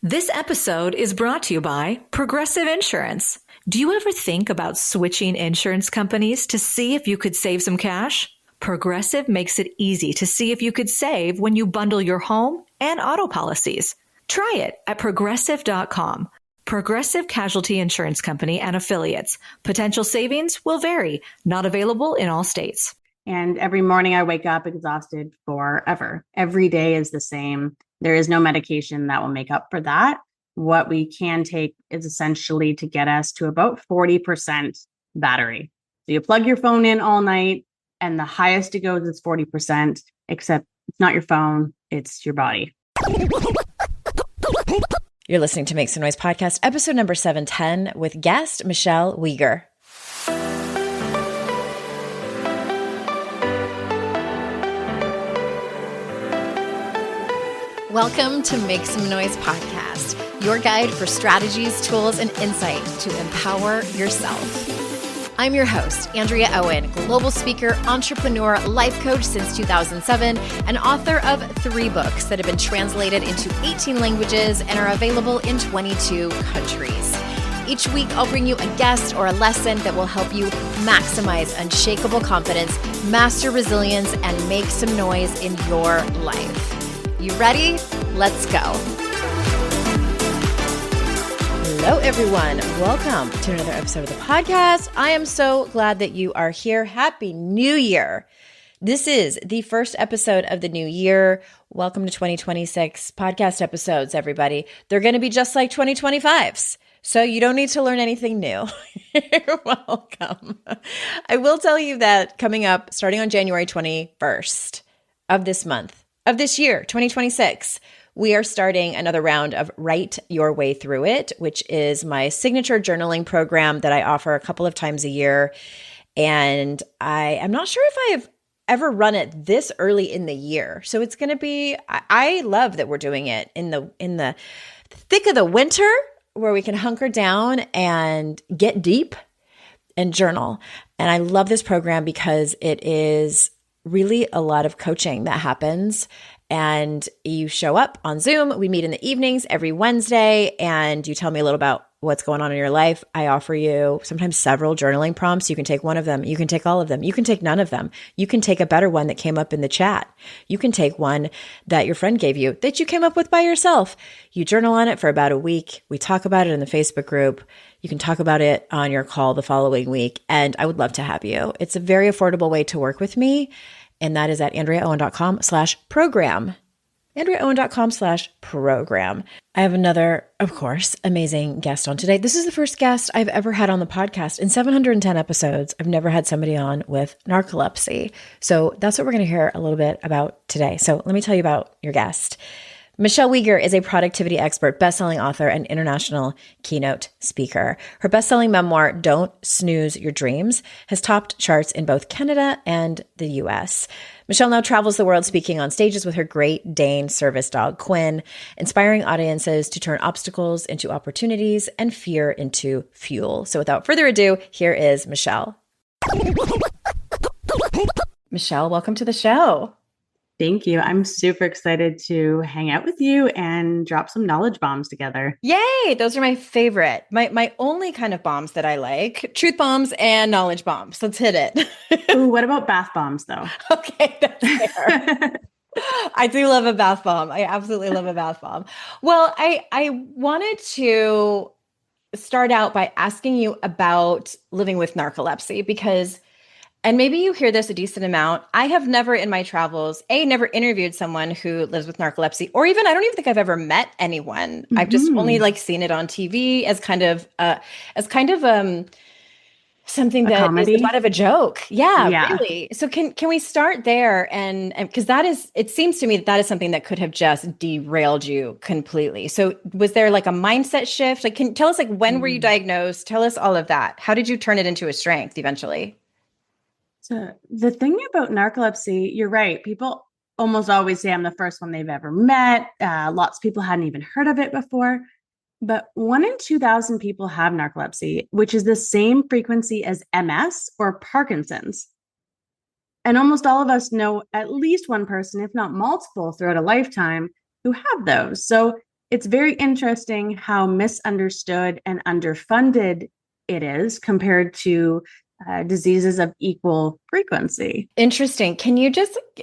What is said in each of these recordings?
This episode is brought to you by Progressive Insurance. Do you ever think about switching insurance companies to see if you could save some cash? Progressive makes it easy to see if you could save when you bundle your home and auto policies. Try it at progressive.com. Progressive Casualty Insurance Company and Affiliates. Potential savings will vary. Not available in all states. And every morning I wake up exhausted forever. Every day is the same. There is no medication that will make up for that. What we can take is essentially to get us to about 40% battery. So you plug your phone in all night, and the highest it goes is 40%, except it's not your phone, it's your body. You're listening to Make Some Noise Podcast, episode number 710 with guest Michelle Weger. Welcome to Make Some Noise Podcast, your guide for strategies, tools, and insight to empower yourself. I'm your host, Andrea Owen, global speaker, entrepreneur, life coach since 2007, and author of 3 books that have been translated into 18 languages and are available in 22 countries. Each week, I'll bring you a guest or a lesson that will help you maximize unshakable confidence, master resilience, and make some noise in your life. You ready? Let's go. Hello, everyone. Welcome to another episode of the podcast. I am so glad that you are here. Happy New Year. This is the first episode of the new year. Welcome to 2026 podcast episodes, everybody. They're going to be just like 2025's. So you don't need to learn anything new. You're welcome. I will tell you that coming up, starting on January 21st of this month, of this year, 2026, we are starting another round of Write Your Way Through It, which is my signature journaling program that I offer a couple of times a year. And I am not sure if I've ever run it this early in the year. So it's going to be, I love that we're doing it in the thick of the winter where we can hunker down and get deep and journal. And I love this program because it is really a lot of coaching that happens, and you show up on Zoom. We meet in the evenings every Wednesday, and you tell me a little about what's going on in your life. I offer you sometimes several journaling prompts. You can take one of them. You can take all of them. You can take none of them. You can take a better one that came up in the chat. You can take one that your friend gave you that you came up with by yourself. You journal on it for about a week. We talk about it in the Facebook group. You can talk about it on your call the following week, and I would love to have you. It's a very affordable way to work with me, and that is at AndreaOwen.com/program. AndreaOwen.com/program. I have another, of course, amazing guest on today. This is the first guest I've ever had on the podcast. In 710 episodes, I've never had somebody on with narcolepsy. So that's what we're going to hear a little bit about today. So let me tell you about your guest. Michelle Weger is a productivity expert, bestselling author, and international keynote speaker. Her bestselling memoir, Don't Snooze Your Dreams, has topped charts in both Canada and the US. Michelle now travels the world speaking on stages with her Great Dane service dog, Quinn, inspiring audiences to turn obstacles into opportunities and fear into fuel. So without further ado, here is Michelle. Michelle, welcome to the show. Thank you. I'm super excited to hang out with you and drop some knowledge bombs together. Yay! Those are my favorite. My only kind of bombs that I like. Truth bombs and knowledge bombs. Let's hit it. Ooh, what about bath bombs though? Okay, that's fair. I do love a bath bomb. I absolutely love a bath bomb. Well, I wanted to start out by asking you about living with narcolepsy because, and maybe you hear this a decent amount, I have never in my travels, never interviewed someone who lives with narcolepsy, or even, I don't even think I've ever met anyone. Mm-hmm. I've just only seen it on TV as kind of something that comedy is a lot of a joke. Yeah, really. So can we start there? And because it seems to me that is something that could have just derailed you completely. So was there like a mindset shift? Like, tell us when were you diagnosed? Tell us all of that. How did you turn it into a strength eventually? So the thing about narcolepsy, you're right. People almost always say I'm the first one they've ever met. Lots of people hadn't even heard of it before. But 1 in 2,000 people have narcolepsy, which is the same frequency as MS or Parkinson's. And almost all of us know at least one person, if not multiple, throughout a lifetime who have those. So it's very interesting how misunderstood and underfunded it is compared to diseases of equal frequency. Interesting.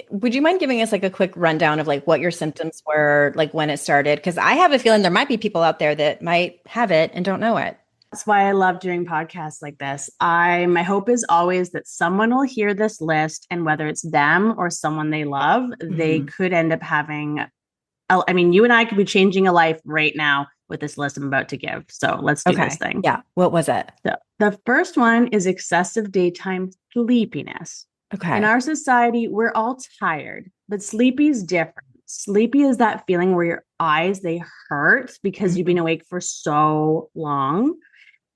Would you mind giving us like a quick rundown of like what your symptoms were, like when it started? Because I have a feeling there might be people out there that might have it and don't know it. That's why I love doing podcasts like this. My hope is always that someone will hear this list, and whether it's them or someone they love, they could end up having, I mean, you and I could be changing a life right now with this list I'm about to give. So let's do this thing. Yeah. What was it? The first one is excessive daytime sleepiness. Okay. In our society, we're all tired, but sleepy is different. Sleepy is that feeling where your eyes, they hurt because you've been awake for so long.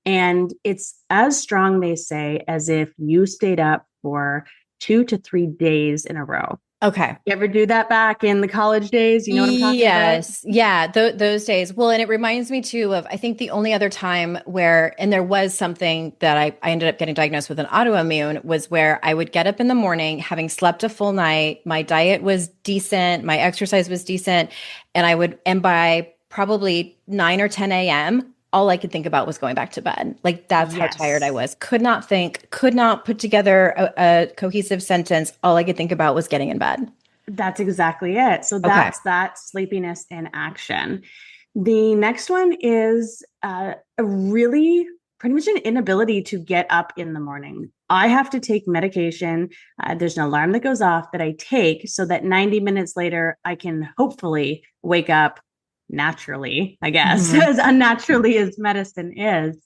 And it's as strong, they say, as if you stayed up for 2 to 3 days in a row. Okay. You ever do that back in the college days? You know what I'm talking about? Yes. Yeah. Those days. Well, and it reminds me too of, I think the only other time where, and there was something that I ended up getting diagnosed with an autoimmune, was where I would get up in the morning, having slept a full night. My diet was decent. My exercise was decent. And by probably 9 or 10 a.m., all I could think about was going back to bed. Like that's how tired I was. Could not think, could not put together a cohesive sentence. All I could think about was getting in bed. That's exactly it. So that's that sleepiness in action. The next one is a really pretty much an inability to get up in the morning. I have to take medication. There's an alarm that goes off that I take so that 90 minutes later, I can hopefully wake up naturally, I guess, as unnaturally as medicine is.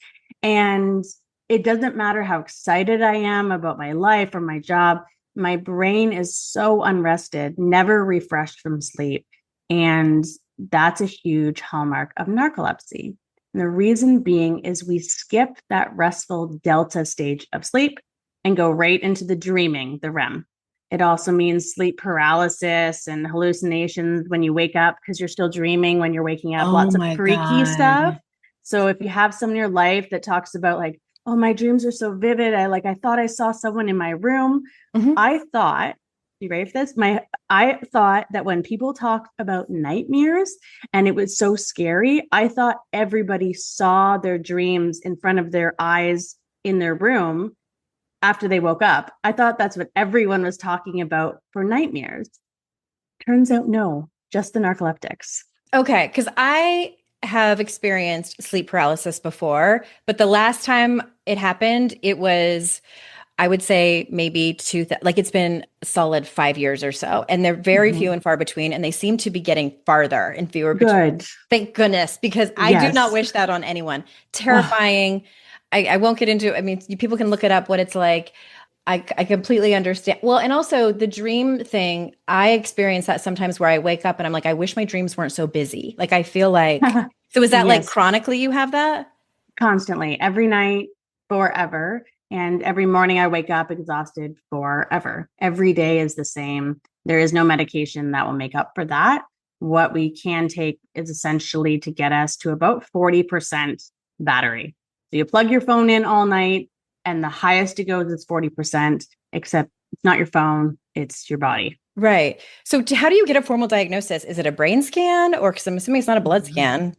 And it doesn't matter how excited I am about my life or my job. My brain is so unrested, never refreshed from sleep. And that's a huge hallmark of narcolepsy. And the reason being is we skip that restful delta stage of sleep and go right into the dreaming, the REM. It also means sleep paralysis and hallucinations when you wake up because you're still dreaming when you're waking up. Lots of freaky stuff. So if you have someone in your life that talks about like, oh, my dreams are so vivid. I thought I saw someone in my room. I thought, you ready for this? I thought that when people talk about nightmares and it was so scary, I thought everybody saw their dreams in front of their eyes in their room after they woke up. I thought that's what everyone was talking about for nightmares. Turns out, no, just the narcoleptics. Okay. Because I have experienced sleep paralysis before, but the last time it happened, it was, I would say maybe it's been a solid 5 years or so. And they're very few and far between, and they seem to be getting farther and fewer between. Good. Thank goodness, because I do not wish that on anyone. Terrifying. I won't get into it. I mean, people can look it up what it's like. I completely understand. Well, and also the dream thing, I experience that sometimes where I wake up and I'm like, I wish my dreams weren't so busy. Like I feel like, so is that like chronically you have that? Constantly, every night, forever. And every morning I wake up exhausted forever. Every day is the same. There is no medication that will make up for that. What we can take is essentially to get us to about 40% battery. So you plug your phone in all night and the highest it goes is 40%, except it's not your phone, it's your body. Right. So how do you get a formal diagnosis? Is it a brain scan or, because I'm assuming it's not a blood scan?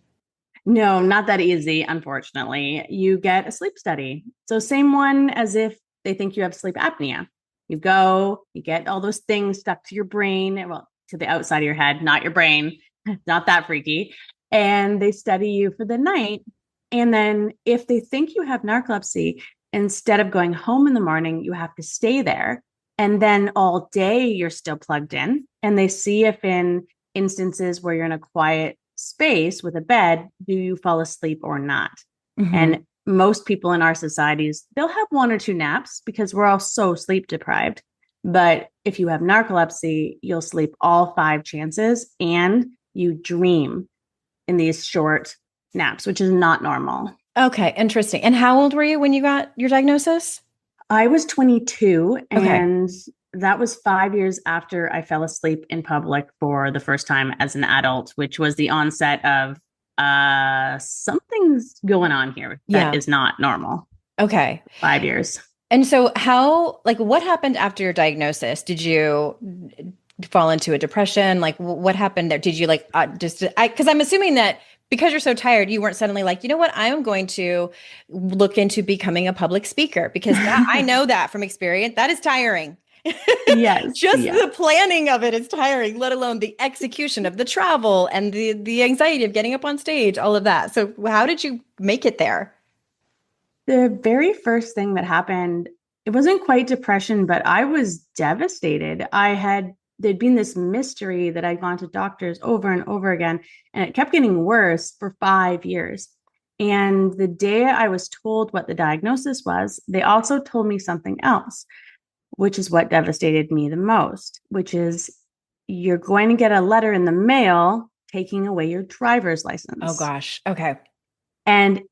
No, not that easy, unfortunately. You get a sleep study. So same one as if they think you have sleep apnea. You go, you get all those things stuck to your brain, well, to the outside of your head, not your brain, not that freaky. And they study you for the night. And then if they think you have narcolepsy, instead of going home in the morning, you have to stay there. And then all day you're still plugged in. And they see if in instances where you're in a quiet space with a bed, do you fall asleep or not? And most people in our societies, they'll have 1 or 2 naps because we're all so sleep deprived. But if you have narcolepsy, you'll sleep all 5 chances and you dream in these short naps, which is not normal. Okay, interesting. And how old were you when you got your diagnosis? I was 22, and that was 5 years after I fell asleep in public for the first time as an adult, which was the onset of something's going on here that is not normal. Okay. 5 years. And so what happened after your diagnosis? Did you fall into a depression? Like what happened there? Did you like because I'm assuming that because you're so tired, you weren't suddenly like, you know what, I am going to look into becoming a public speaker because I know that from experience, that is tiring. Yes. Just the planning of it is tiring, let alone the execution of the travel and the anxiety of getting up on stage, all of that. So how did you make it there? The very first thing that happened, it wasn't quite depression, but I was devastated. There'd been this mystery that I'd gone to doctors over and over again, and it kept getting worse for 5 years. And the day I was told what the diagnosis was, they also told me something else, which is what devastated me the most, which is you're going to get a letter in the mail taking away your driver's license. Oh gosh. Okay. And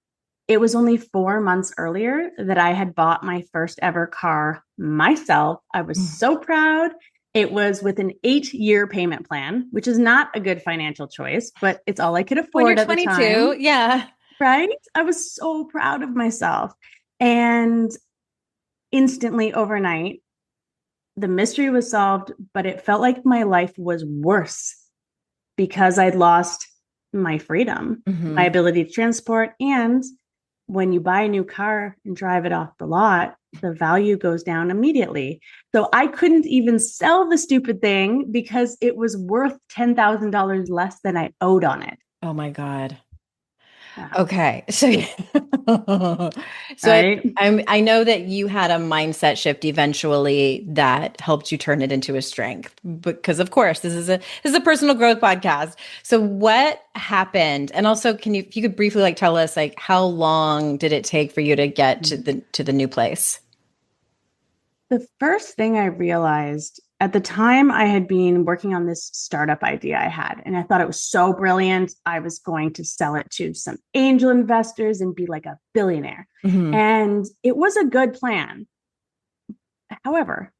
it was only 4 months earlier that I had bought my first ever car myself. I was so proud. It was with an 8-year payment plan, which is not a good financial choice, but it's all I could afford when you're at 22, the time. yeah. Right? I was so proud of myself. And instantly overnight, the mystery was solved, but it felt like my life was worse because I'd lost my freedom, my ability to transport. And when you buy a new car and drive it off the lot, the value goes down immediately. So I couldn't even sell the stupid thing because it was worth $10,000 less than I owed on it. Oh my God. Yeah. Okay. So, Right? I know that you had a mindset shift eventually that helped you turn it into a strength because of course this is a personal growth podcast. So what happened? And also if you could briefly like tell us like how long did it take for you to get to the new place? The first thing I realized at the time, I had been working on this startup idea I had, and I thought it was so brilliant. I was going to sell it to some angel investors and be like a billionaire. And it was a good plan. However,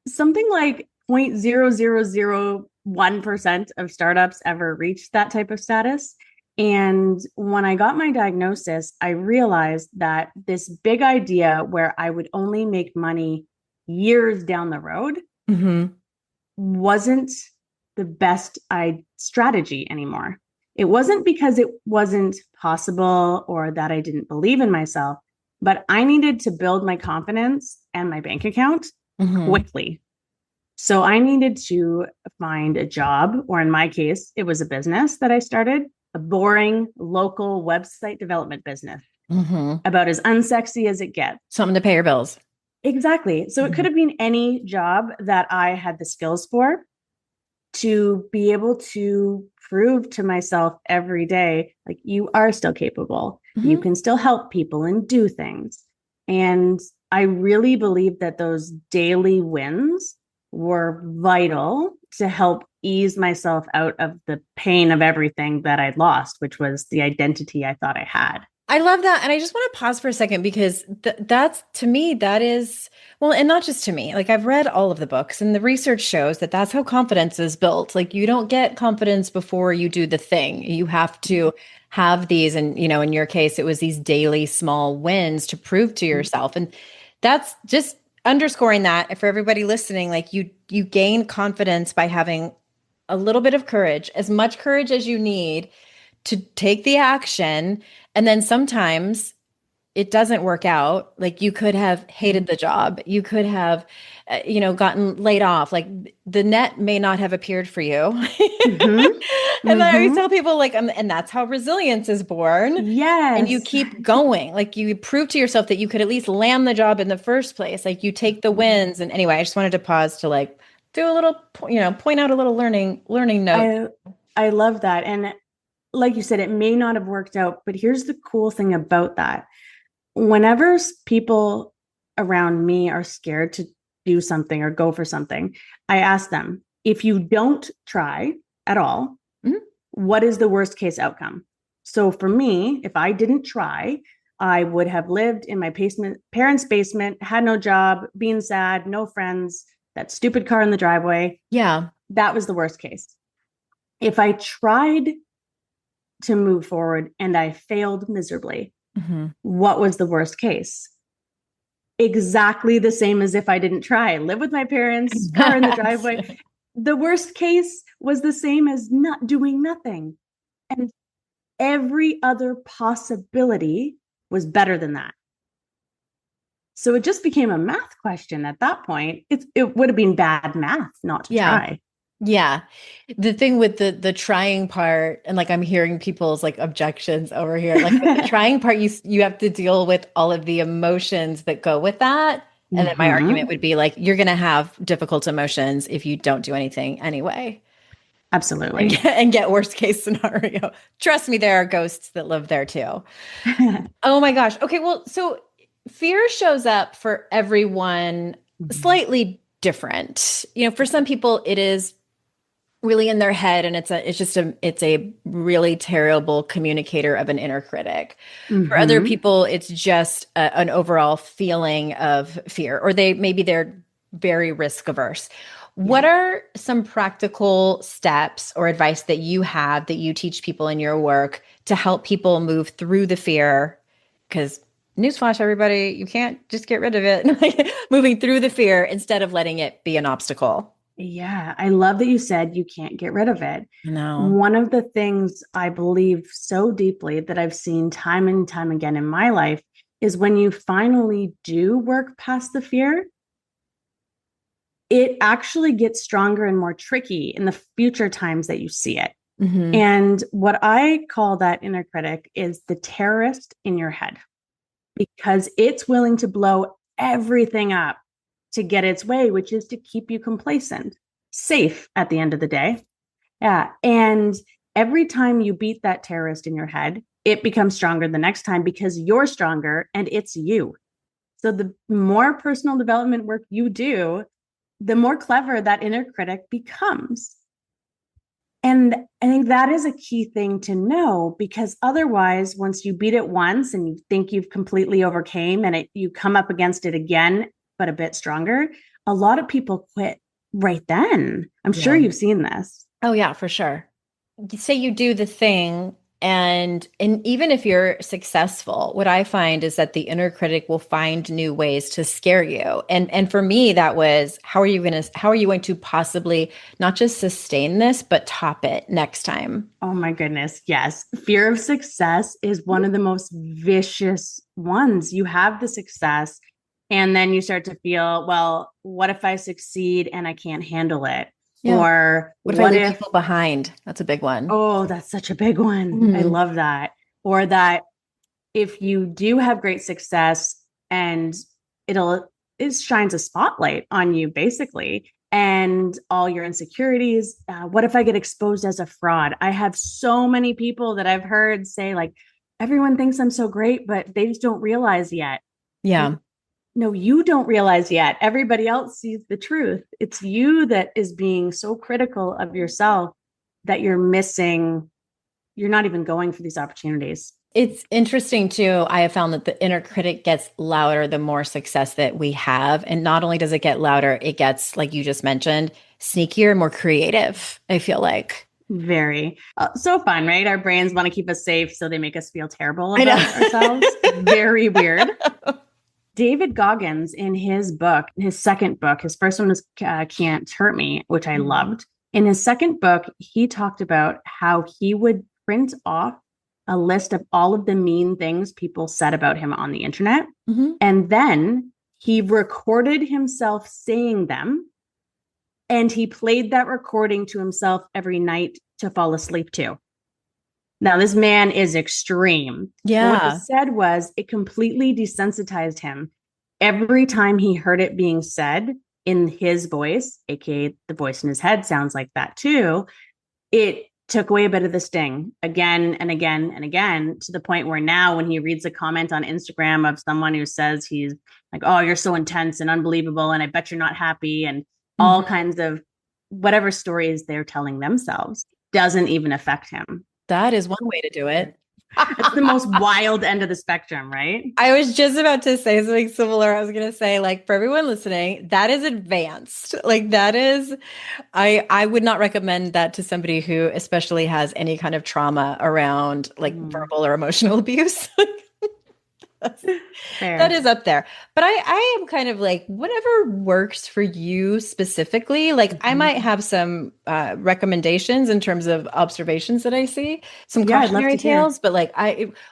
something like 0.0001% of startups ever reach that type of status. And when I got my diagnosis, I realized that this big idea where I would only make money years down the road wasn't the best strategy anymore. It wasn't because it wasn't possible or that I didn't believe in myself, but I needed to build my confidence and my bank account quickly. So I needed to find a job, or in my case, it was a business that I started, a boring local website development business, about as unsexy as it gets. Something to pay your bills. Exactly. So it could have been any job that I had the skills for to be able to prove to myself every day, like you are still capable. You can still help people and do things. And I really believe that those daily wins were vital to help ease myself out of the pain of everything that I'd lost, which was the identity I thought I had. I love that. And I just want to pause for a second because that's to me, that is, well, and not just to me, like I've read all of the books and the research shows that that's how confidence is built. Like you don't get confidence before you do the thing. You have to have these. And, in your case, it was these daily small wins to prove to yourself. And that's just underscoring that for everybody listening, like you gain confidence by having a little bit of courage, as much courage as you need to take the action. And then sometimes it doesn't work out. Like you could have hated the job. You could have, gotten laid off. Like the net may not have appeared for you. And I always tell people like, and that's how resilience is born. Yes. And you keep going. Like you prove to yourself that you could at least land the job in the first place. Like you take the wins. And anyway, I just wanted to pause to like do a little, point out a little learning note. I love that. And like you said, it may not have worked out, but here's the cool thing about that. Whenever people around me are scared to do something or go for something, I ask them, if you don't try at all, what is the worst case outcome? So for me, if I didn't try, I would have lived in my parents' basement, had no job, being sad, no friends, that stupid car in the driveway. Yeah. That was the worst case. If I tried to move forward and I failed miserably, what was the worst case? exactly the same as if I didn't try. Live with my parents, car in the driveway. The worst case was the same as not doing nothing. And every other possibility was better than that. So it just became a math question at that point. It would have been bad math not to try. Yeah. The thing with the trying part, and like I'm hearing people's like objections over here, like with the trying part, you have to deal with all of the emotions that go with that. And then my argument would be like, you're going to have difficult emotions if you don't do anything anyway. Absolutely. And get worst case scenario. Trust me, there are ghosts that live there too. Oh my gosh. Okay. Well, so fear shows up for everyone slightly different. For some people it is really in their head, and it's a really terrible communicator of an inner critic. For other people, it's just an overall feeling of fear, or they're very risk averse. What are some practical steps or advice that you have that you teach people in your work to help people move through the fear? Because newsflash, everybody, you can't just get rid of it. Moving through the fear instead of letting it be an obstacle. Yeah, I love that you said you can't get rid of it. No. One of the things I believe so deeply that I've seen time and time again in my life is when you finally do work past the fear, it actually gets stronger and more tricky in the future times that you see it. And what I call that inner critic is the terrorist in your head, because it's willing to blow everything up to get its way, which is to keep you complacent, safe at the end of the day. Yeah. And every time you beat that terrorist in your head, it becomes stronger the next time because you're stronger and it's you. So the more personal development work you do, the more clever that inner critic becomes. And I think that is a key thing to know, because otherwise, once you beat it once and you think you've completely overcame and you come up against it again, but a bit stronger, a lot of people quit right then. I'm sure you've seen this. Oh yeah, for sure. You say you do the thing, and even if you're successful, what I find is that the inner critic will find new ways to scare you. And for me, that was, how are you going to possibly not just sustain this, but top it next time? Oh my goodness. Yes. Fear of success is one of the most vicious ones. You have the success, and then you start to feel, well, what if I succeed and I can't handle it? Yeah. Or what if I leave people behind? That's a big one. Oh, that's such a big one. I love that. Or that if you do have great success and it shines a spotlight on you, basically, and all your insecurities, what if I get exposed as a fraud? I have so many people that I've heard say, like, everyone thinks I'm so great, but they just don't realize yet. Yeah. No, you don't realize yet. Everybody else sees the truth. It's you that is being so critical of yourself that you're missing. You're not even going for these opportunities. It's interesting too. I have found that the inner critic gets louder the more success that we have. And not only does it get louder, it gets, like you just mentioned, sneakier, more creative, I feel like. Very. So fun, right? Our brains want to keep us safe, so they make us feel terrible about ourselves. Very weird. David Goggins, in his book, his second book, his first one was Can't Hurt Me, which I loved. In his second book, he talked about how he would print off a list of all of the mean things people said about him on the internet. And then he recorded himself saying them, and he played that recording to himself every night to fall asleep to. Now, this man is extreme. Yeah. What he said was it completely desensitized him. Every time he heard it being said in his voice, aka the voice in his head sounds like that too, it took away a bit of the sting again and again and again, to the point where now when he reads a comment on Instagram of someone who says he's like, oh, you're so intense and unbelievable, and I bet you're not happy, and all kinds of whatever stories they're telling themselves, doesn't even affect him. That is one way to do it. It's the most wild end of the spectrum, right? I was just about to say something similar. I was going to say, like, for everyone listening, that is advanced. Like, that is, I would not recommend that to somebody who especially has any kind of trauma around like verbal or emotional abuse. Fair. That is up there. But I am kind of like, whatever works for you specifically. Like I might have some recommendations in terms of observations that I see, some Yeah, I'd love cautionary to hear. tales, but like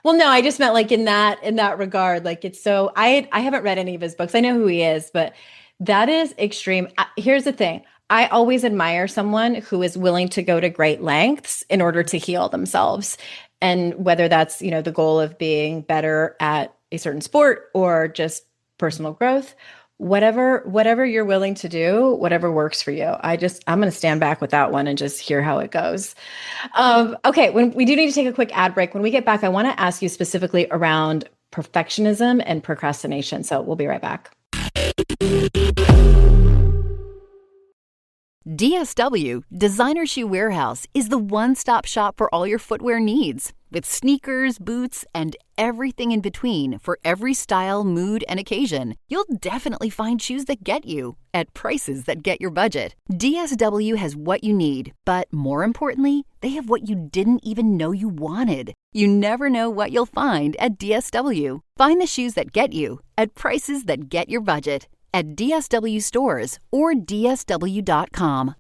well, no, I just meant like in that regard, like it's so, I haven't read any of his books. I know who he is, but that is extreme. Here's the thing. I always admire someone who is willing to go to great lengths in order to heal themselves. And whether that's, the goal of being better at a certain sport or just personal growth, whatever you're willing to do, whatever works for you. I'm going to stand back with that one and just hear how it goes. Okay. When we do need to take a quick ad break, when we get back, I want to ask you specifically around perfectionism and procrastination. So we'll be right back. DSW, Designer Shoe Warehouse, is the one-stop shop for all your footwear needs. With sneakers, boots, and everything in between for every style, mood, and occasion, you'll definitely find shoes that get you at prices that get your budget. DSW has what you need, but more importantly, they have what you didn't even know you wanted. You never know what you'll find at DSW. Find the shoes that get you at prices that get your budget at DSW stores or DSW.com.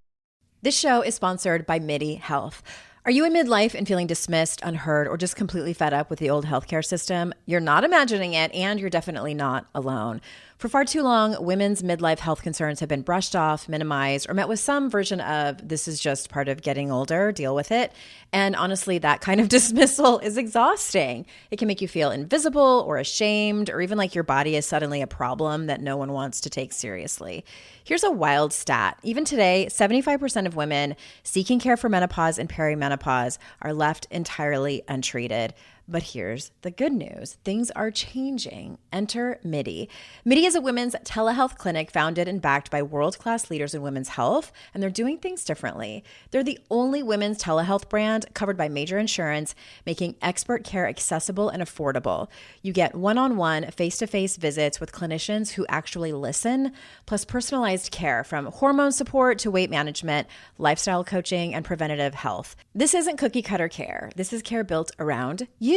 This show is sponsored by MIDI Health. Are you in midlife and feeling dismissed, unheard, or just completely fed up with the old healthcare system? You're not imagining it, and you're definitely not alone. For far too long, women's midlife health concerns have been brushed off, minimized, or met with some version of, this is just part of getting older, deal with it. And honestly, that kind of dismissal is exhausting. It can make you feel invisible or ashamed, or even like your body is suddenly a problem that no one wants to take seriously. Here's a wild stat. Even today, 75% of women seeking care for menopause and perimenopause are left entirely untreated. But here's the good news. Things are changing. Enter MIDI. MIDI is a women's telehealth clinic founded and backed by world-class leaders in women's health, and they're doing things differently. They're the only women's telehealth brand covered by major insurance, making expert care accessible and affordable. You get one-on-one, face-to-face visits with clinicians who actually listen, plus personalized care from hormone support to weight management, lifestyle coaching, and preventative health. This isn't cookie-cutter care. This is care built around you.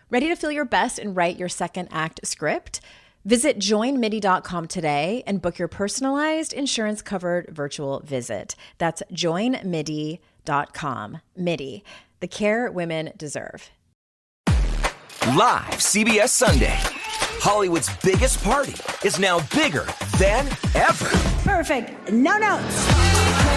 Ready to feel your best and write your second act script? Visit joinmidi.com today and book your personalized insurance-covered virtual visit. That's joinmidi.com. MIDI, the care women deserve. Live CBS Sunday. Hollywood's biggest party is now bigger than ever. Perfect. No notes.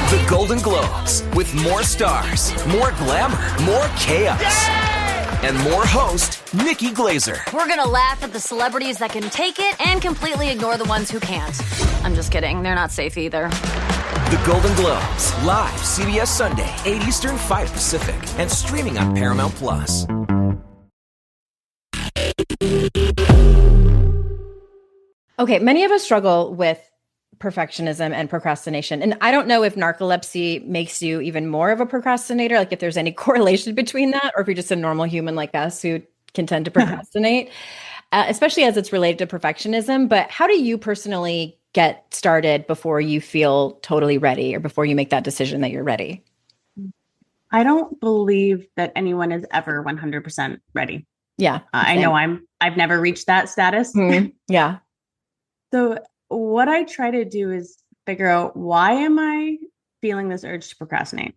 The Golden Globes, with more stars, more glamour, more chaos. Yay! And more host, Nikki Glazer. We're going to laugh at the celebrities that can take it and completely ignore the ones who can't. I'm just kidding. They're not safe either. The Golden Globes, live CBS Sunday, 8 Eastern, 5 Pacific, and streaming on Paramount+. Okay, many of us struggle with perfectionism and procrastination. And I don't know if narcolepsy makes you even more of a procrastinator, like if there's any correlation between that, or if you're just a normal human like us who can tend to procrastinate, especially as it's related to perfectionism. But how do you personally get started before you feel totally ready or before you make that decision that you're ready? I don't believe that anyone is ever 100% ready. Yeah. I know I've never reached that status. Mm-hmm. Yeah. So what I try to do is figure out, why am I feeling this urge to procrastinate?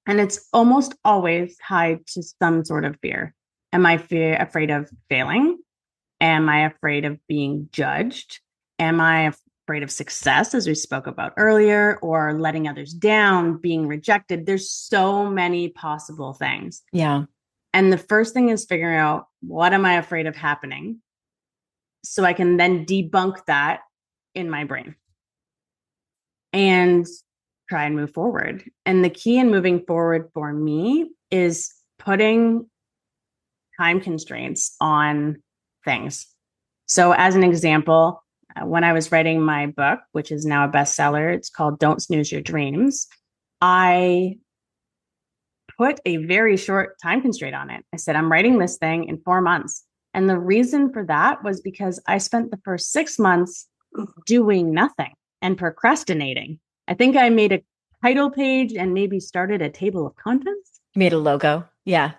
And it's almost always tied to some sort of fear. Am I afraid of failing? Am I afraid of being judged? Am I afraid of success, as we spoke about earlier, or letting others down, being rejected? There's so many possible things. Yeah. And the first thing is figuring out, what am I afraid of happening? So I can then debunk that in my brain and try and move forward. And the key in moving forward for me is putting time constraints on things. So as an example, when I was writing my book, which is now a bestseller, it's called Don't Snooze Your Dreams, I put a very short time constraint on it. I said, I'm writing this thing in 4 months. And the reason for that was because I spent the first 6 months doing nothing and procrastinating. I think I made a title page and maybe started a table of contents. You made a logo. Yeah.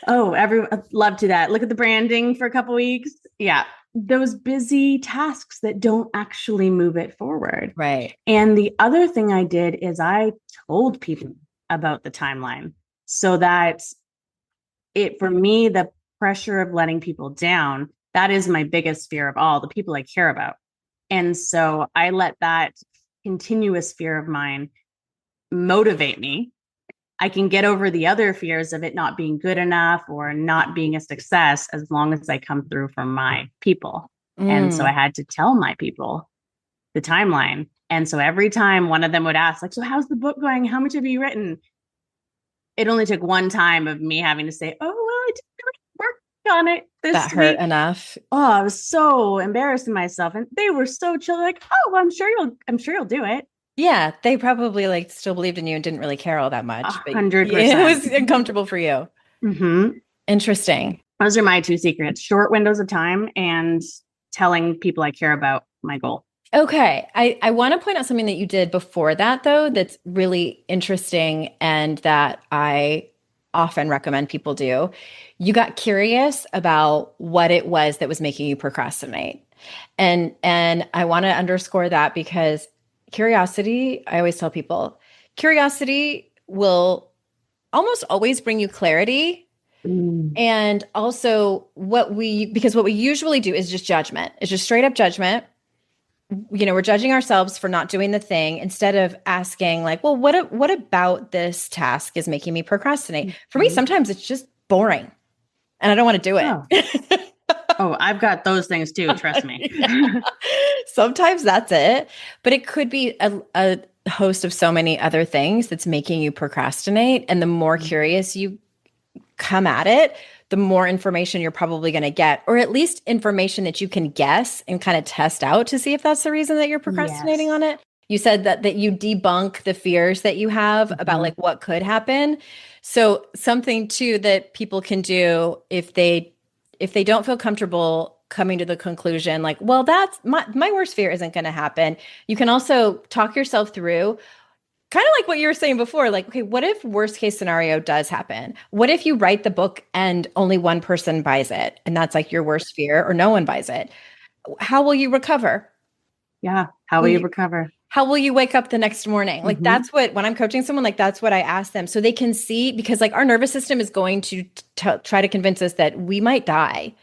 Oh, everyone love to that. Look at the branding for a couple weeks. Yeah. Those busy tasks that don't actually move it forward. Right. And the other thing I did is I told people about the timeline so that for me, the pressure of letting people down, that is my biggest fear of all, the people I care about. And so I let that continuous fear of mine motivate me. I can get over the other fears of it not being good enough or not being a success as long as I come through for my people. And so I had to tell my people the timeline. And so every time one of them would ask, like, so how's the book going? How much have you written? It only took one time of me having to say, oh, well, I didn't really work on it this That week. hurt enough. Oh, I was so embarrassed of myself. And they were so chill, like, oh, well, I'm sure you'll do it. Yeah, they probably like still believed in you and didn't really care all that much. But 100%. it was uncomfortable for you. Mm-hmm. Interesting. Those are my two secrets: short windows of time and telling people I care about my goal. Okay. I want to point out something that you did before that, though, that's really interesting and that I often recommend people do. You got curious about what it was that was making you procrastinate. And I want to underscore that because curiosity, I always tell people, curiosity will almost always bring you clarity. And also because what we usually do is just judgment. It's just straight up judgment. We're judging ourselves for not doing the thing instead of asking like, well, what about this task is making me procrastinate? For me, sometimes it's just boring and I don't want to do it. Oh, I've got those things too. Trust me. Yeah. Sometimes that's it, but it could be a host of so many other things that's making you procrastinate. And the more curious you come at it, the more information you're probably going to get, or at least information that you can guess and kind of test out to see if that's the reason that you're procrastinating on it. You said that you debunk the fears that you have about like what could happen. So something too that people can do if they don't feel comfortable coming to the conclusion like, well, that's my worst fear isn't going to happen. You can also talk yourself through kind of like what you were saying before, like, okay, what if worst case scenario does happen? What if you write the book and only one person buys it? And that's like your worst fear, or no one buys it. How will you recover? Yeah. How will you recover? How will you wake up the next morning? Like that's when I'm coaching someone, like that's what I ask them. So they can see, because like our nervous system is going to try to convince us that we might die.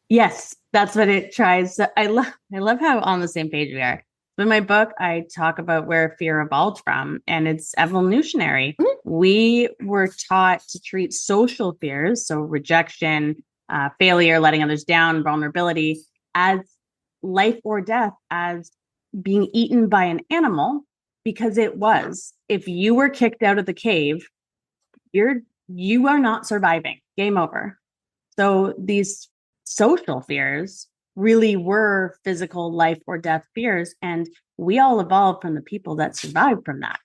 Yes, that's what it tries. I love how on the same page we are. In my book, I talk about where fear evolved from, and it's evolutionary. We were taught to treat social fears, so rejection, failure, letting others down, vulnerability, as life or death, as being eaten by an animal, because it was. If you were kicked out of the cave, you are not surviving. Game over. So these social fears really were physical life or death fears. And we all evolved from the people that survived from that.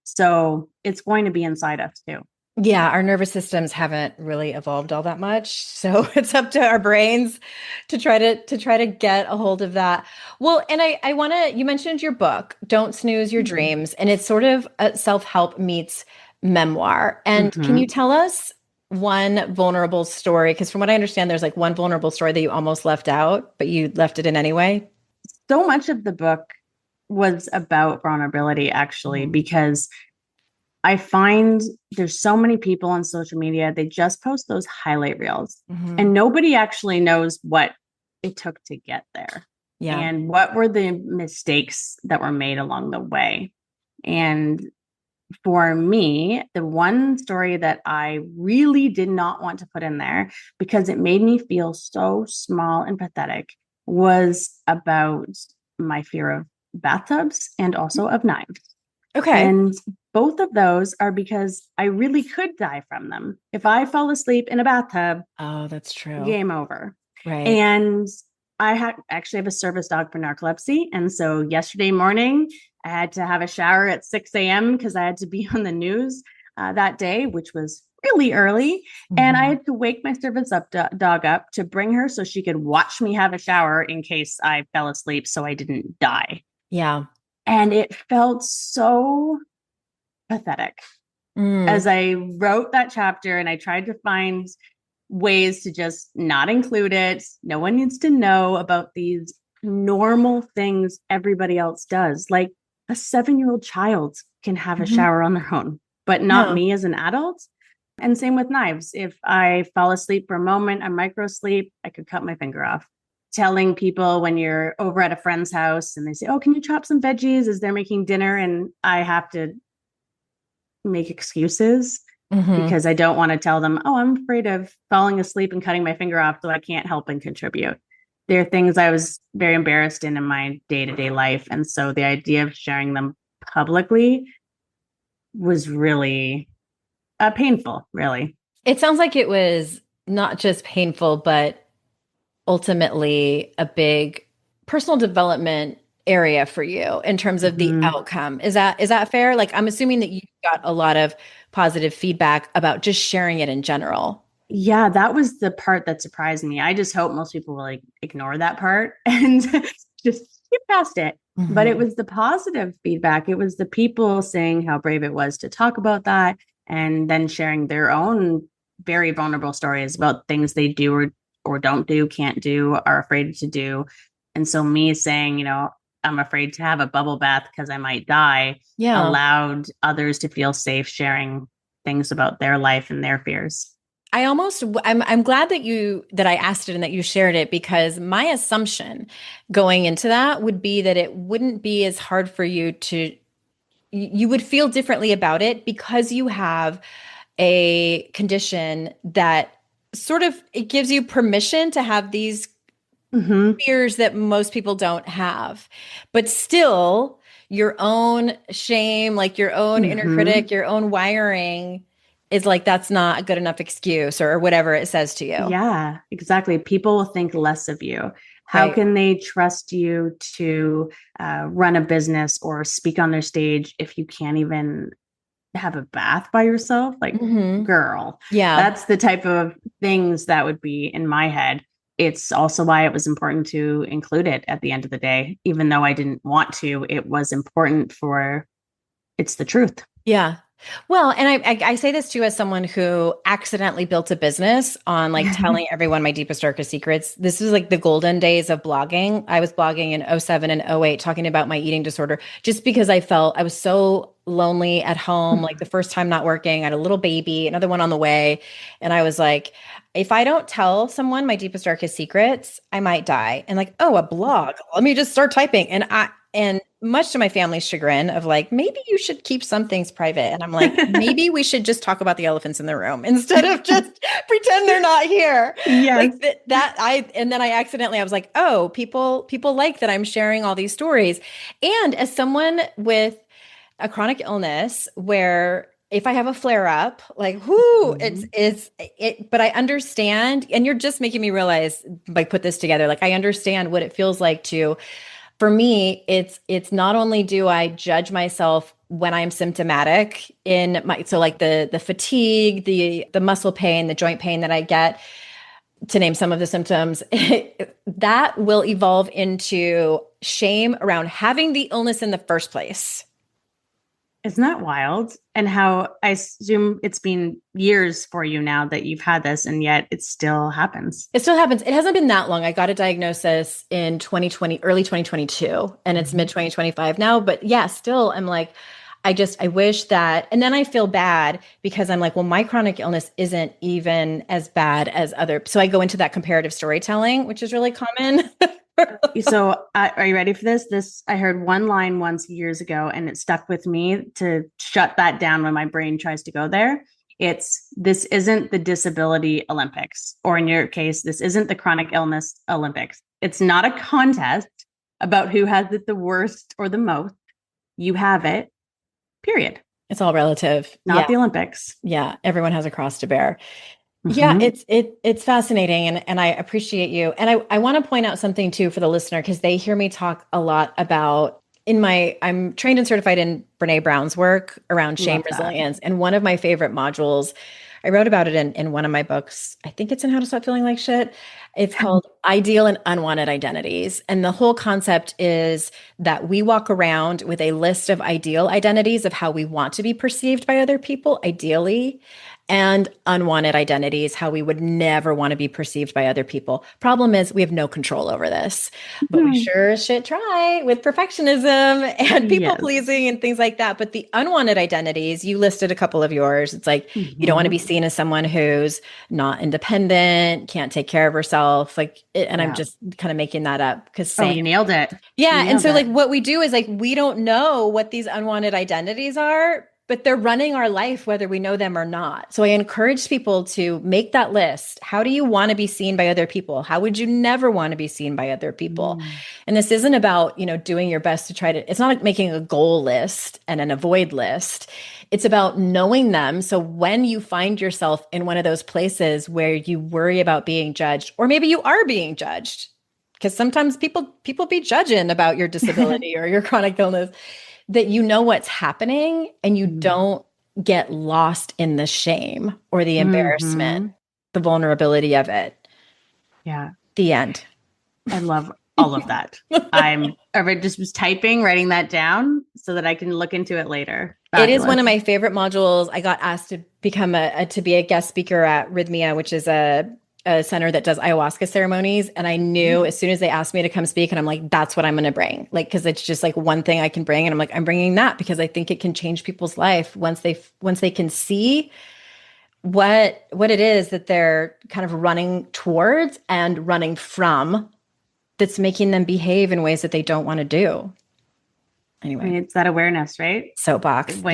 So it's going to be inside us too. Yeah, our nervous systems haven't really evolved all that much. So it's up to our brains to try to get a hold of that. Well, and I want to, you mentioned your book, Don't Snooze Your Dreams, and it's sort of a self-help meets memoir. And can you tell us one vulnerable story? Because from what I understand, there's like one vulnerable story that you almost left out, but you left it in anyway. So much of the book was about vulnerability, actually, because I find there's so many people on social media, they just post those highlight reels and nobody actually knows what it took to get there. Yeah. And what were the mistakes that were made along the way. And for me, the one story that I really did not want to put in there because it made me feel so small and pathetic was about my fear of bathtubs and also of knives. Okay. And both of those are because I really could die from them. If I fell asleep in a bathtub, oh, that's true. Game over. Right. And I actually have a service dog for narcolepsy. And so yesterday morning, I had to have a shower at 6 a.m. because I had to be on the news that day, which was really early. And I had to wake my service dog up to bring her so she could watch me have a shower in case I fell asleep so I didn't die. Yeah. And it felt so pathetic As I wrote that chapter and I tried to find ways to just not include it. No one needs to know about these normal things everybody else does. Like a 7-year-old child can have a shower on their own, but not me as an adult. And same with knives. If I fall asleep for a moment, I micro sleep, I could cut my finger off. Telling people when you're over at a friend's house and they say, "Oh, can you chop some veggies?" as they're making dinner, and I have to make excuses because I don't want to tell them, "Oh, I'm afraid of falling asleep and cutting my finger off, so I can't help and contribute." There are things I was very embarrassed in my day-to-day life. And so the idea of sharing them publicly was really painful, really. It sounds like it was not just painful, but ultimately a big personal development area for you in terms of the outcome. Is that fair? Like, I'm assuming that you got a lot of positive feedback about just sharing it in general. Yeah, that was the part that surprised me. I just hope most people will like ignore that part and just skip past it. But it was the positive feedback. It was the people saying how brave it was to talk about that and then sharing their own very vulnerable stories about things they do or don't do, can't do, are afraid to do. And so me saying, I'm afraid to have a bubble bath because I might die, allowed others to feel safe sharing things about their life and their fears. I'm glad that I asked it and that you shared it, because my assumption going into that would be that it wouldn't be as hard for you you would feel differently about it because you have a condition that sort of, it gives you permission to have these fears that most people don't have, but still your own shame, like your own inner critic, your own wiring is like, that's not a good enough excuse or whatever it says to you. Yeah, exactly. People will think less of you. How can they trust you to run a business or speak on their stage if you can't even have a bath by yourself? Like, girl, that's the type of things that would be in my head. It's also why it was important to include it at the end of the day. Even though I didn't want to, it was important it's the truth. Yeah. Well, and I say this too as someone who accidentally built a business on like telling everyone my deepest, darkest secrets. This is like the golden days of blogging. I was blogging in 2007 and 2008 talking about my eating disorder just because I felt I was so lonely at home, like the first time not working. I had a little baby, another one on the way. And I was like, if I don't tell someone my deepest, darkest secrets, I might die. And like, oh, a blog, let me just start typing. And much to my family's chagrin of like, maybe you should keep some things private. And I'm like, maybe we should just talk about the elephants in the room instead of just pretend they're not here. Yes. Like and then I was like, oh, people like that I'm sharing all these stories. And as someone with a chronic illness where if I have a flare up, like, but I understand, and you're just making me realize, like, put this together. Like, I understand what it feels like for me, it's not only do I judge myself when I'm symptomatic so like the fatigue, the muscle pain, the joint pain that I get, to name some of the symptoms, that will evolve into shame around having the illness in the first place. Isn't that wild? And how I assume it's been years for you now that you've had this, and yet it still happens. It still happens. It hasn't been that long. I got a diagnosis in 2020, early 2022, and it's mid 2025 now. But yeah, still, I'm like, I wish that. And then I feel bad because I'm like, well, my chronic illness isn't even as bad as other. So I go into that comparative storytelling, which is really common. So are you ready for this? I heard one line once years ago and it stuck with me to shut that down when my brain tries to go there. This isn't the disability Olympics, or in your case, this isn't the chronic illness Olympics. It's not a contest about who has it the worst or the most. You have it, period. It's all relative. Not the Olympics. Yeah. Everyone has a cross to bear. Yeah, it's fascinating. And I appreciate you. And I want to point out something too for the listener, because they hear me talk a lot about I'm trained and certified in Brene Brown's work around shame resilience. And one of my favorite modules I wrote about it in one of my books. I think it's in How to Stop Feeling Like Shit. It's called Ideal and Unwanted Identities. And the whole concept is that we walk around with a list of ideal identities of how we want to be perceived by other people, ideally, and unwanted identities, how we would never want to be perceived by other people. Problem is, we have no control over this, but we sure as shit try with perfectionism and people pleasing and things like that. But the unwanted identities, you listed a couple of yours. It's like, you don't want to be seen as someone who's not independent, can't take care of herself. I'm just kind of making that up because you nailed it. Yeah. And so like what we do is like, we don't know what these unwanted identities are, but they're running our life whether we know them or not. So I encourage people to make that list. How do you want to be seen by other people? How would you never want to be seen by other people? And this isn't about, doing your best to it's not like making a goal list and an avoid list. It's about knowing them. So when you find yourself in one of those places where you worry about being judged, or maybe you are being judged, because sometimes people be judging about your disability or your chronic illness, that you know what's happening and you don't get lost in the shame or the embarrassment, the vulnerability of it. Yeah. The end. I love all of that. I just was writing that down so that I can look into it later. Fabulous. It is one of my favorite modules. I got asked to become to be a guest speaker at Rhythmia, which is a center that does ayahuasca ceremonies. And I knew as soon as they asked me to come speak, and I'm like, that's what I'm going to bring. Like, cause it's just like one thing I can bring. And I'm like, I'm bringing that because I think it can change people's life once they can see what it is that they're kind of running towards and running from, that's making them behave in ways that they don't want to do. Anyway. It's that awareness, right? Soapbox. When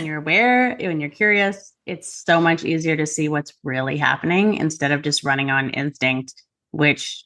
you're aware, when you're curious, it's so much easier to see what's really happening instead of just running on instinct, which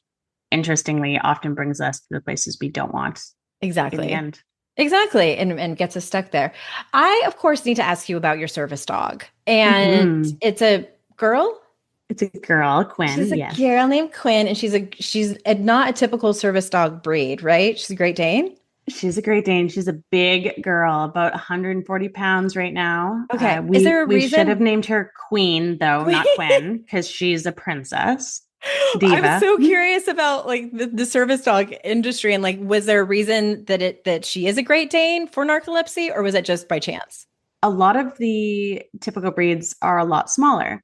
interestingly often brings us to the places we don't want. Exactly. In the end. Exactly. And gets us stuck there. I, of course, need to ask you about your service dog. And it's a girl? It's a girl, Quinn. She's a girl named Quinn, and she's not a typical service dog breed, right? She's a Great Dane. She's a Great Dane. She's a big girl, about 140 pounds right now. Okay. Is there a reason? We should have named her Queen, though, not Quinn, because she's a princess. Diva. I'm so curious about like the service dog industry, and like, was there a reason that she is a Great Dane for narcolepsy, or was it just by chance? A lot of the typical breeds are a lot smaller.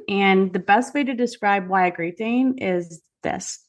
And the best way to describe why a Great Dane is this.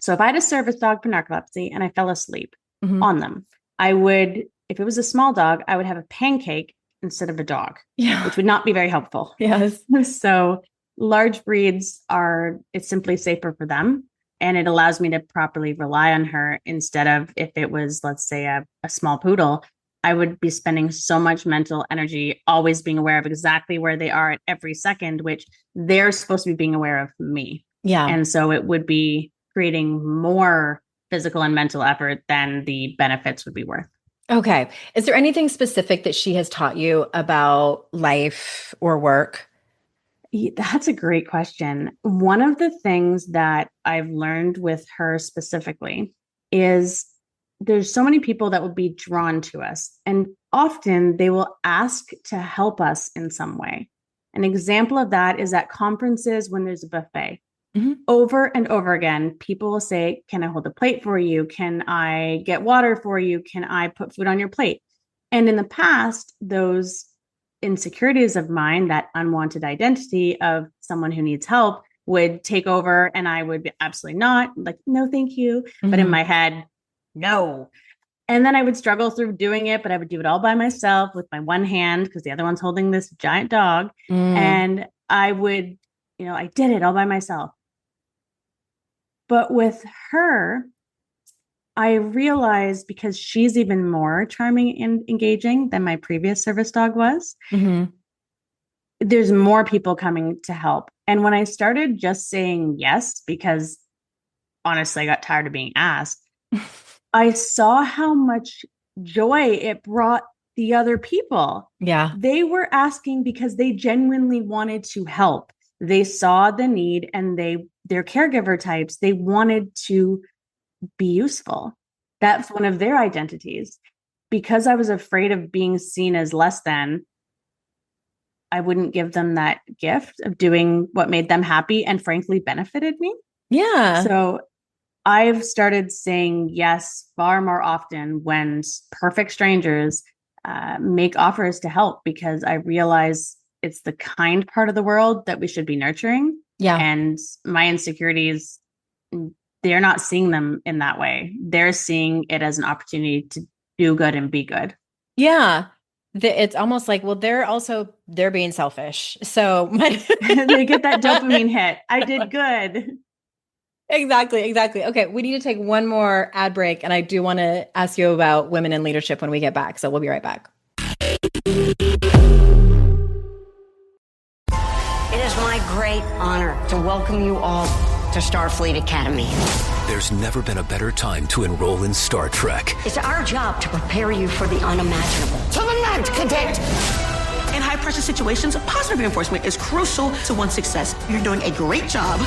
So if I had a service dog for narcolepsy and I fell asleep on them, I would, if it was a small dog, I would have a pancake instead of a dog, which would not be very helpful. Yes. So large breeds it's simply safer for them. And it allows me to properly rely on her instead of if it was, let's say, a small poodle, I would be spending so much mental energy always being aware of exactly where they are at every second, which they're supposed to be being aware of me. Yeah. And so it would be creating more physical and mental effort than the benefits would be worth. Okay. Is there anything specific that she has taught you about life or work? That's a great question. One of the things that I've learned with her specifically is there's so many people that will be drawn to us, and often they will ask to help us in some way. An example of that is at conferences when there's a buffet. Over and over again, people will say, can I hold a plate for you? Can I get water for you? Can I put food on your plate? And in the past, those insecurities of mine, that unwanted identity of someone who needs help, would take over, and I would be absolutely not, like, no, thank you. But in my head, no. And then I would struggle through doing it, but I would do it all by myself with my one hand because the other one's holding this giant dog. And I would, I did it all by myself. But with her, I realized, because she's even more charming and engaging than my previous service dog was, there's more people coming to help. And when I started just saying yes, because honestly, I got tired of being asked, I saw how much joy it brought the other people. Yeah. They were asking because they genuinely wanted to help. They saw the need, and their caregiver types, they wanted to be useful. That's one of their identities. Because I was afraid of being seen as less than, I wouldn't give them that gift of doing what made them happy and frankly benefited me. Yeah. So I've started saying yes far more often when perfect strangers make offers to help, because I realize it's the kind part of the world that we should be nurturing. Yeah. And my insecurities, they're not seeing them in that way. They're seeing it as an opportunity to do good and be good. Yeah. It's almost like, well, they're being selfish. So they get that dopamine hit. I did good. Exactly. Okay. We need to take one more ad break. And I do want to ask you about women in leadership when we get back. So we'll be right back. It is my great honor to welcome you all to Starfleet Academy. There's never been a better time to enroll in Star Trek. It's our job to prepare you for the unimaginable. To the night, cadet! In high-pressure situations, positive reinforcement is crucial to one's success. You're doing a great job.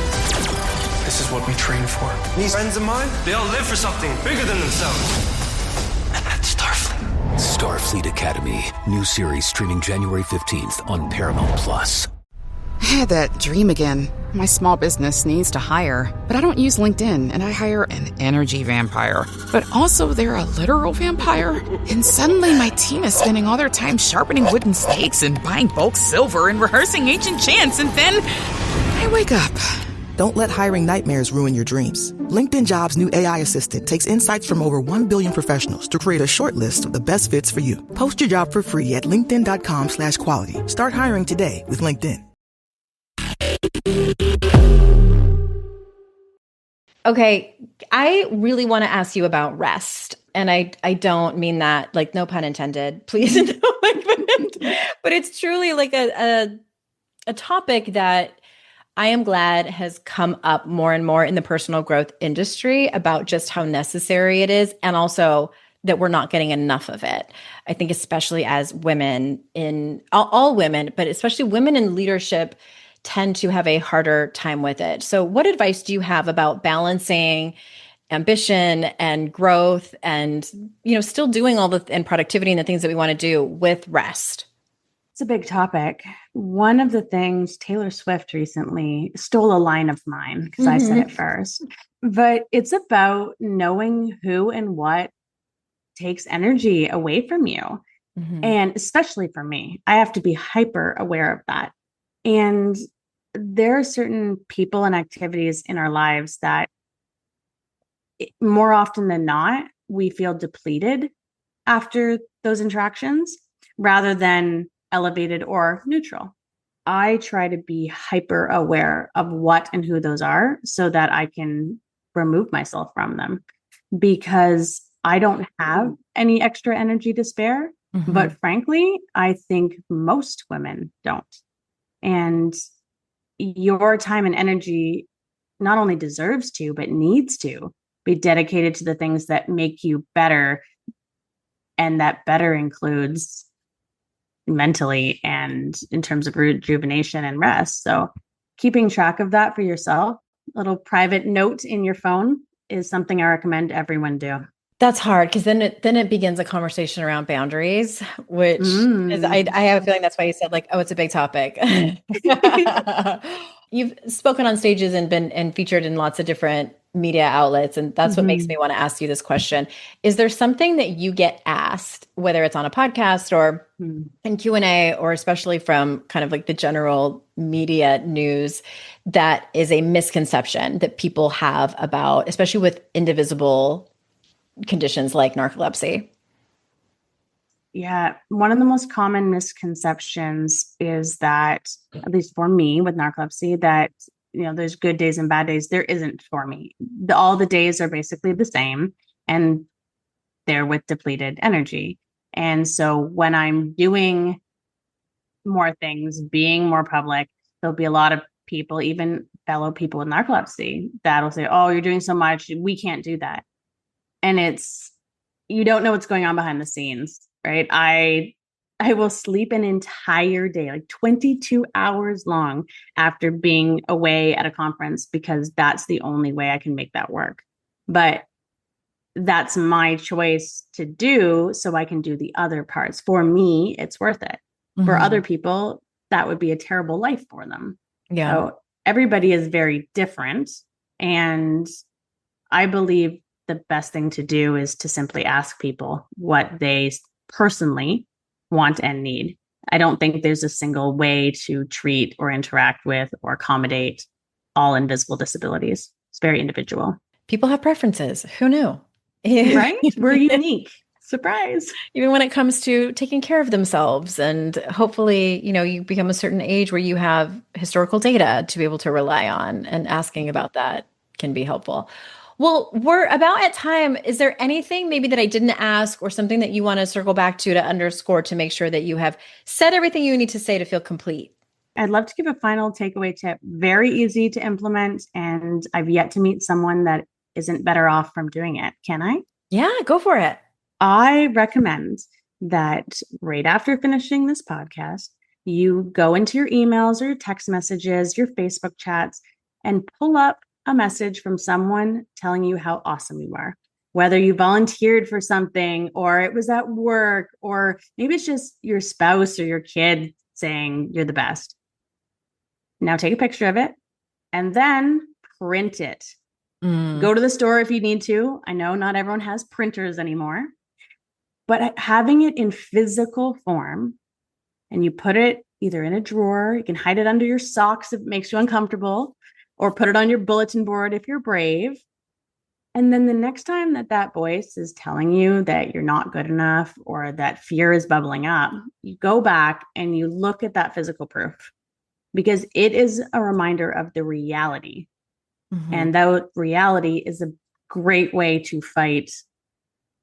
This is what we train for. These friends of mine, they all live for something bigger than themselves. And that's Starfleet. Starfleet Academy. New series streaming January 15th on Paramount+. I had that dream again. My small business needs to hire, but I don't use LinkedIn, and I hire an energy vampire. But also they're a literal vampire. And suddenly my team is spending all their time sharpening wooden stakes and buying bulk silver and rehearsing ancient chants, and then I wake up. Don't let hiring nightmares ruin your dreams. LinkedIn Jobs' new AI assistant takes insights from over 1 billion professionals to create a short list of the best fits for you. Post your job for free at linkedin.com/quality. Start hiring today with LinkedIn. Okay. I really want to ask you about rest. And I don't mean that, like, no pun intended, please. But it's truly like a topic that I am glad has come up more and more in the personal growth industry about just how necessary it is, and also that we're not getting enough of it. I think especially as women in all women, but especially women in leadership tend to have a harder time with it. So what advice do you have about balancing ambition and growth and, still doing all and productivity and the things that we want to do with rest? It's a big topic. One of the things, Taylor Swift recently stole a line of mine because I said it first, but it's about knowing who and what takes energy away from you. And especially for me, I have to be hyper aware of that. And there are certain people and activities in our lives that more often than not, we feel depleted after those interactions rather than elevated or neutral. I try to be hyper aware of what and who those are so that I can remove myself from them, because I don't have any extra energy to spare. But frankly, I think most women don't. And your time and energy not only deserves to, but needs to be dedicated to the things that make you better. And that better includes mentally and in terms of rejuvenation and rest. So keeping track of that for yourself, a little private note in your phone, is something I recommend everyone do. That's hard, because then it begins a conversation around boundaries, which is, I have a feeling that's why you said, like, oh, it's a big topic. You've spoken on stages and been featured in lots of different media outlets. And that's what makes me want to ask you this question. Is there something that you get asked, whether it's on a podcast or in Q&A, or especially from kind of like the general media news, that is a misconception that people have about, especially with indivisible conditions like narcolepsy? Yeah. One of the most common misconceptions is that, at least for me with narcolepsy, that, there's good days and bad days. There isn't for me. All the days are basically the same, and they're with depleted energy. And so when I'm doing more things, being more public, there'll be a lot of people, even fellow people with narcolepsy, that'll say, oh, you're doing so much, we can't do that. And you don't know what's going on behind the scenes, right? I will sleep an entire day, like 22 hours long, after being away at a conference, because that's the only way I can make that work. But that's my choice to do, so I can do the other parts. For me, it's worth it. For other people, that would be a terrible life for them. Yeah. So everybody is very different. And I believe the best thing to do is to simply ask people what they personally want and need. I don't think there's a single way to treat or interact with or accommodate all invisible disabilities. It's very individual. People have preferences. Who knew? Right? We're unique. Surprise. Even when it comes to taking care of themselves, and hopefully, you become a certain age where you have historical data to be able to rely on, and asking about that can be helpful. Well, we're about at time. Is there anything maybe that I didn't ask, or something that you want to circle back to underscore to make sure that you have said everything you need to say to feel complete? I'd love to give a final takeaway tip. Very easy to implement, and I've yet to meet someone that isn't better off from doing it. Can I? Yeah, go for it. I recommend that right after finishing this podcast, you go into your emails or your text messages, your Facebook chats, and pull up a message from someone telling you how awesome you are. Whether you volunteered for something, or it was at work, or maybe it's just your spouse or your kid saying you're the best. Now take a picture of it and then print it. Go to the store if you need to. I know not everyone has printers anymore, but having it in physical form, and you put it either in a drawer, you can hide it under your socks if it makes you uncomfortable, or put it on your bulletin board if you're brave. And then the next time that voice is telling you that you're not good enough, or that fear is bubbling up, you go back and you look at that physical proof, because it is a reminder of the reality. Mm-hmm. And that reality is a great way to fight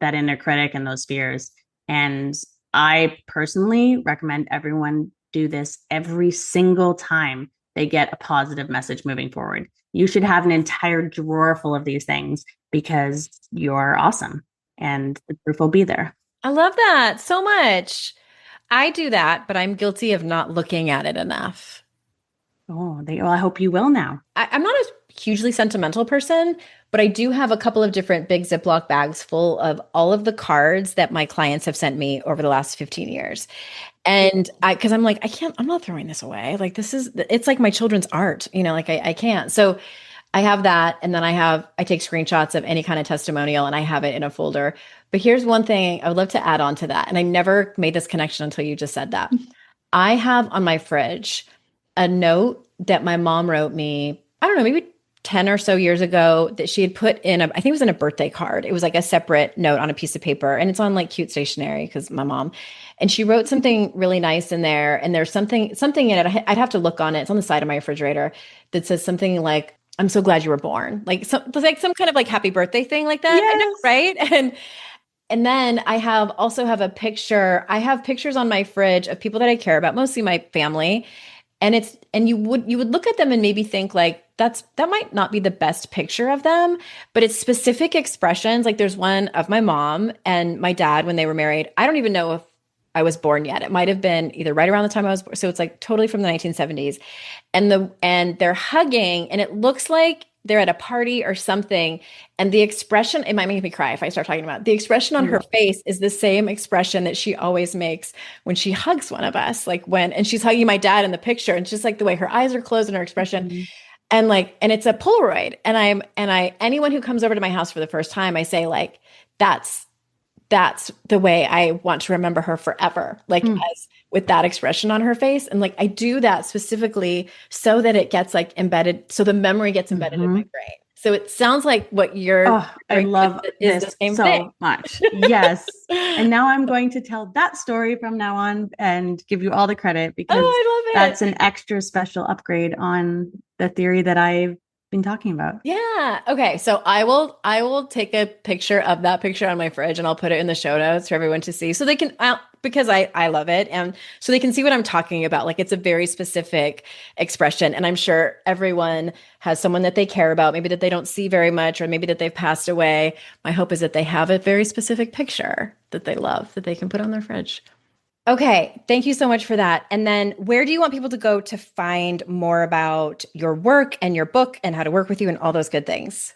that inner critic and those fears. And I personally recommend everyone do this every single time they get a positive message moving forward. You should have an entire drawer full of these things, because you're awesome and the proof will be there. I love that so much. I do that, but I'm guilty of not looking at it enough. Oh, well, I hope you will now. I'm not a hugely sentimental person, but I do have a couple of different big Ziploc bags full of all of the cards that my clients have sent me over the last 15 years. And because I'm like, I'm not throwing this away. Like, it's like my children's art, I can't. So I have that. And then I take screenshots of any kind of testimonial, and I have it in a folder. But here's one thing I would love to add on to that. And I never made this connection until you just said that. I have on my fridge a note that my mom wrote me, I don't know, maybe 10 or so years ago, that she had put in I think it was in a birthday card. It was like a separate note on a piece of paper, and it's on like cute stationery because my mom, and she wrote something really nice in there. And there's something in it. I'd have to look on it. It's on the side of my refrigerator that says something like, "I'm so glad you were born." Like some kind of like happy birthday thing like that. Yes. I know, right? And then I have a picture. I have pictures on my fridge of people that I care about, mostly my family. And you would look at them and maybe think like, that might not be the best picture of them, but it's specific expressions. Like there's one of my mom and my dad when they were married. I don't even know if I was born yet. It might have been either right around the time I was born. So it's like totally from the 1970s. And they're hugging, and it looks like they're at a party or something. And the expression, it might make me cry if I start talking about it. The expression on her face is the same expression that she always makes when she hugs one of us. And she's hugging my dad in the picture, and it's just like the way her eyes are closed and her expression. Mm-hmm. And it's a Polaroid. And anyone who comes over to my house for the first time, I say like, that's the way I want to remember her forever. As with that expression on her face. And I do that specifically so that it gets embedded. So the memory gets embedded in my brain. So it sounds like what you're, I love is this the same so thing. much. Yes. And now I'm going to tell that story from now on and give you all the credit, because I love it. That's an extra special upgrade on the theory that I've been talking about. Yeah. Okay. So I will take a picture of that picture on my fridge, and I'll put it in the show notes for everyone to see, so they can, because I love it. And so they can see what I'm talking about. It's a very specific expression. And I'm sure everyone has someone that they care about, maybe that they don't see very much, or maybe that they've passed away. My hope is that they have a very specific picture that they love that they can put on their fridge. Okay. Thank you so much for that. And then where do you want people to go to find more about your work and your book and how to work with you and all those good things?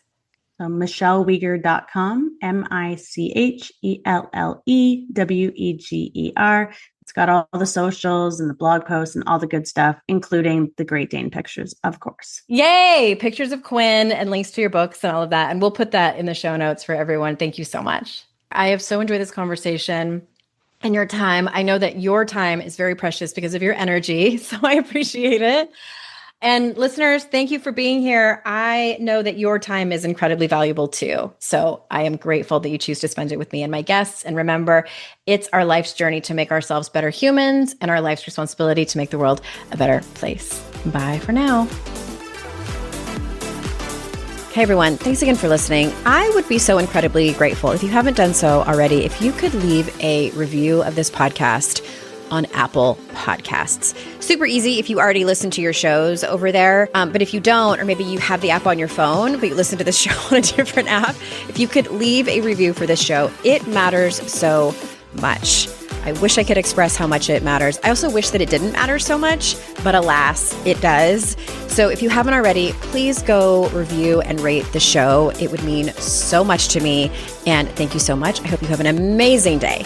So MichelleWeger.com, MichelleWeger. It's got all the socials and the blog posts and all the good stuff, including the Great Dane pictures, of course. Yay! Pictures of Quinn and links to your books and all of that. And we'll put that in the show notes for everyone. Thank you so much. I have so enjoyed this conversation and your time. I know that your time is very precious because of your energy, so I appreciate it. And listeners, thank you for being here. I know that your time is incredibly valuable too. So I am grateful that you choose to spend it with me and my guests. And remember, it's our life's journey to make ourselves better humans and our life's responsibility to make the world a better place. Bye for now. Hey everyone, thanks again for listening. I would be so incredibly grateful if you haven't done so already, if you could leave a review of this podcast on Apple Podcasts. Super easy if you already listen to your shows over there. But if you don't, or maybe you have the app on your phone, but you listen to this show on a different app, if you could leave a review for this show, it matters so much. I wish I could express how much it matters. I also wish that it didn't matter so much, but alas, it does. So if you haven't already, please go review and rate the show. It would mean so much to me. And thank you so much. I hope you have an amazing day.